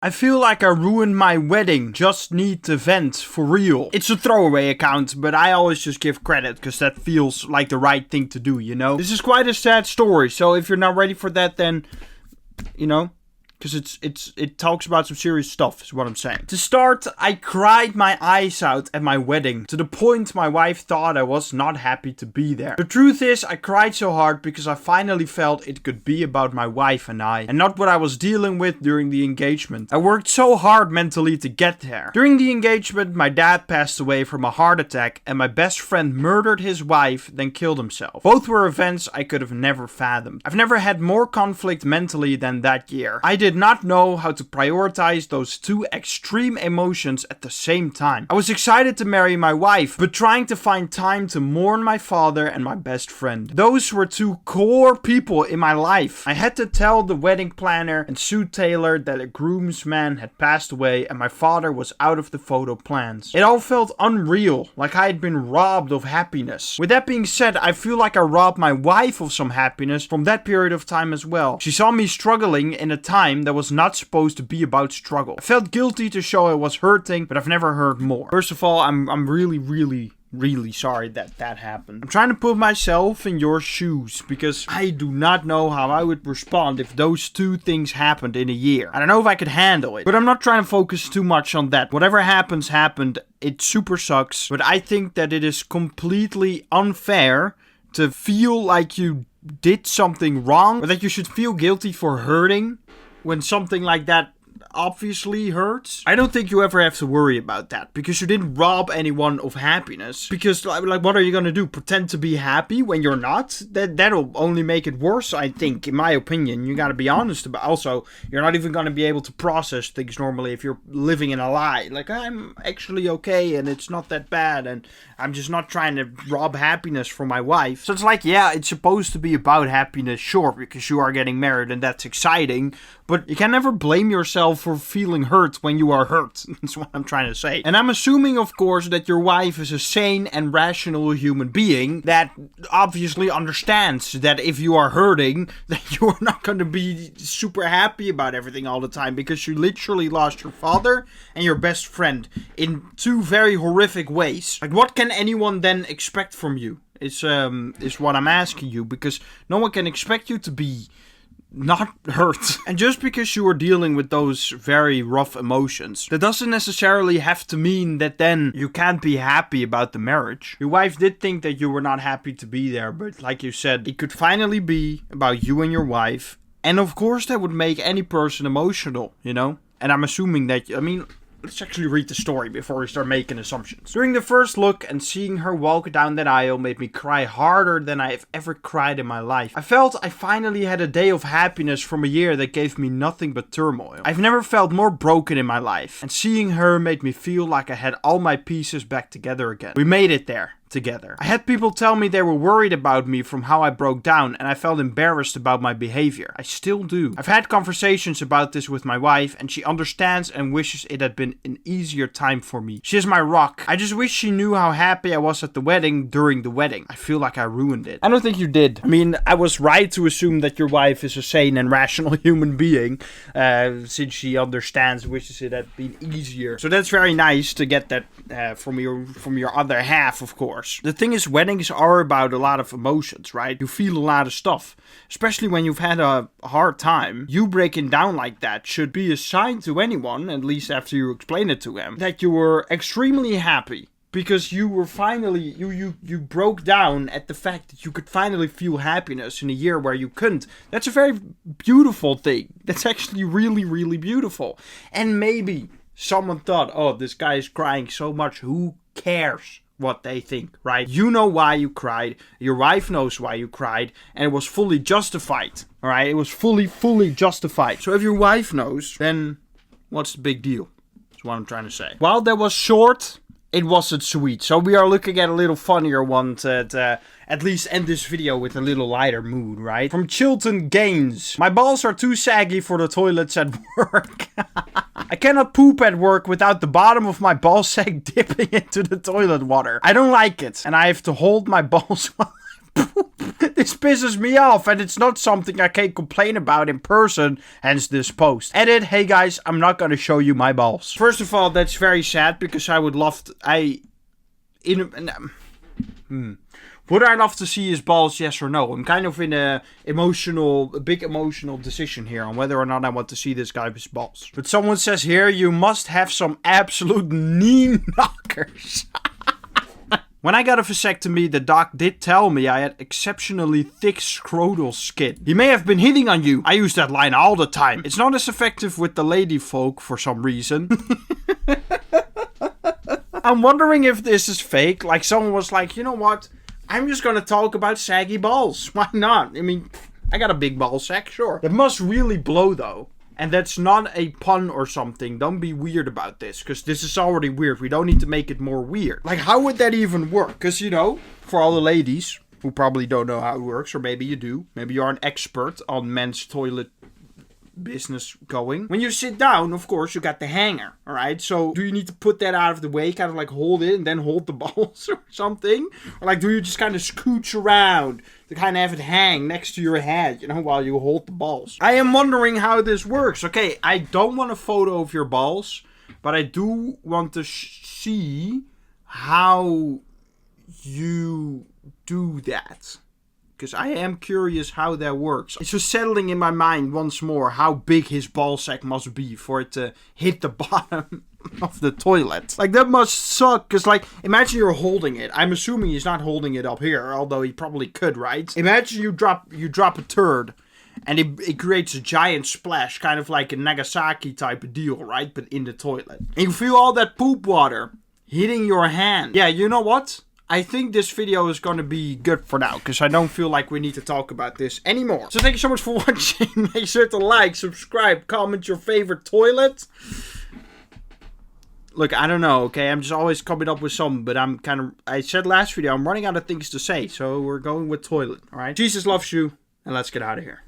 I feel like I ruined my wedding, just need to vent, for real. It's a throwaway account, but I always just give credit, because that feels like the right thing to do, you know? This is quite a sad story, so if you're not ready for that, then, you know, because it talks about some serious stuff, is what I'm saying. To start, I cried my eyes out at my wedding, to the point my wife thought I was not happy to be there. The truth is, I cried so hard because I finally felt it could be about my wife and I, and not what I was dealing with during the engagement. I worked so hard mentally to get there. During the engagement, my dad passed away from a heart attack, and my best friend murdered his wife, then killed himself. Both were events I could have never fathomed. I've never had more conflict mentally than that year. I did not know how to prioritize those two extreme emotions at the same time. I was excited to marry my wife, but trying to find time to mourn my father and my best friend. Those were two core people in my life. I had to tell the wedding planner and suit tailor that a groomsman had passed away and my father was out of the photo plans. It all felt unreal, like I had been robbed of happiness. With that being said, I feel like I robbed my wife of some happiness from that period of time as well. She saw me struggling in a time that was not supposed to be about struggle. I felt guilty to show I was hurting, but I've never hurt more. First of all, I'm really sorry that happened. I'm trying to put myself in your shoes because I do not know how I would respond if those two things happened in a year. I don't know if I could handle it, but I'm not trying to focus too much on that. Whatever happened. It super sucks, but I think that it is completely unfair to feel like you did something wrong or that you should feel guilty for hurting when something like that obviously hurts. I don't think you ever have to worry about that because you didn't rob anyone of happiness. Because like what are you gonna do? Pretend to be happy when you're not? That'll only make it worse, I think, in my opinion. You gotta be honest about. Also, you're not even gonna be able to process things normally if you're living in a lie. Like, I'm actually okay and it's not that bad and I'm just not trying to rob happiness from my wife. So it's like, yeah, it's supposed to be about happiness, sure, because you are getting married and that's exciting, but you can never blame yourself for feeling hurt when you are hurt. That's what I'm trying to say. And I'm assuming, of course, that your wife is a sane and rational human being that obviously understands that if you are hurting, that you are not going to be super happy about everything all the time because you literally lost your father and your best friend in two very horrific ways. Like, what can anyone then expect from you? Is what I'm asking you, because no one can expect you to be not hurt. And just because you are dealing with those very rough emotions, that doesn't necessarily have to mean that then you can't be happy about the marriage. Your wife did think that you were not happy to be there, but like you said, it could finally be about you and your wife. And of course that would make any person emotional, you know? And I'm assuming that, let's actually read the story before we start making assumptions. During the first look and seeing her walk down that aisle made me cry harder than I have ever cried in my life. I felt I finally had a day of happiness from a year that gave me nothing but turmoil. I've never felt more broken in my life, and seeing her made me feel like I had all my pieces back together again. We made it there. Together. I had people tell me they were worried about me from how I broke down, and I felt embarrassed about my behavior. I still do. I've had conversations about this with my wife, and she understands and wishes it had been an easier time for me. She is my rock. I just wish she knew how happy I was at the wedding during the wedding. I feel like I ruined it. I don't think you did. I was right to assume that your wife is a sane and rational human being, since she understands, wishes it had been easier. So that's very nice to get that from your other half, of course. The thing is, weddings are about a lot of emotions, right? You feel a lot of stuff, especially when you've had a hard time. You breaking down like that should be a sign to anyone, at least after you explain it to them, that you were extremely happy. Because you were finally, you broke down at the fact that you could finally feel happiness in a year where you couldn't. That's a very beautiful thing. That's actually really, really beautiful. And maybe someone thought, oh, this guy is crying so much, who cares what they think, right? You know why you cried, your wife knows why you cried, and it was fully justified, alright? It was fully justified. So if your wife knows, then what's the big deal? That's what I'm trying to say. While that was short, it wasn't sweet. So we are looking at a little funnier one to at least end this video with a little lighter mood, right? From Chilton Gaines. My balls are too saggy for the toilets at work. I cannot poop at work without the bottom of my ball sack dipping into the toilet water. I don't like it, and I have to hold my balls while I This pisses me off, and it's not something I can complain about in person, hence this post. Edit, hey guys, I'm not gonna show you my balls. First of all, that's very sad, because I would love to, Would I love to see his balls, yes or no? I'm kind of in a big emotional decision here on whether or not I want to see this guy's balls. But someone says here, you must have some absolute knee knockers. When I got a vasectomy, the doc did tell me I had exceptionally thick scrotal skin. He may have been hitting on you. I use that line all the time. It's not as effective with the lady folk for some reason. I'm wondering if this is fake. Like someone was like, you know what? I'm just gonna talk about saggy balls. Why not? I mean, I got a big ball sack, sure. It must really blow though. And that's not a pun or something. Don't be weird about this, because this is already weird. We don't need to make it more weird. Like, how would that even work? Because, you know, for all the ladies who probably don't know how it works, or maybe you do. Maybe you're an expert on men's toilet business going. When you sit down, of course, you got the hanger, all right? So do you need to put that out of the way, kind of like hold it and then hold the balls or something? Or like, do you just kind of scooch around to kind of have it hang next to your head, you know, while you hold the balls? I am wondering how this works. Okay, I don't want a photo of your balls, but I do want to see how you do that. Because I am curious how that works. It's just settling in my mind once more how big his ball sack must be for it to hit the bottom of the toilet. Like, that must suck. Because, like, imagine you're holding it. I'm assuming he's not holding it up here, although he probably could, right? Imagine you drop a turd, and it creates a giant splash, kind of like a Nagasaki type of deal, right? But in the toilet. And you feel all that poop water hitting your hand. Yeah, you know what? I think this video is going to be good for now, because I don't feel like we need to talk about this anymore. So thank you so much for watching. Make sure to like, subscribe, comment your favorite toilet. Look, I don't know, okay? I'm just always coming up with something, but I said last video, I'm running out of things to say, so we're going with toilet, alright? Jesus loves you, and let's get out of here.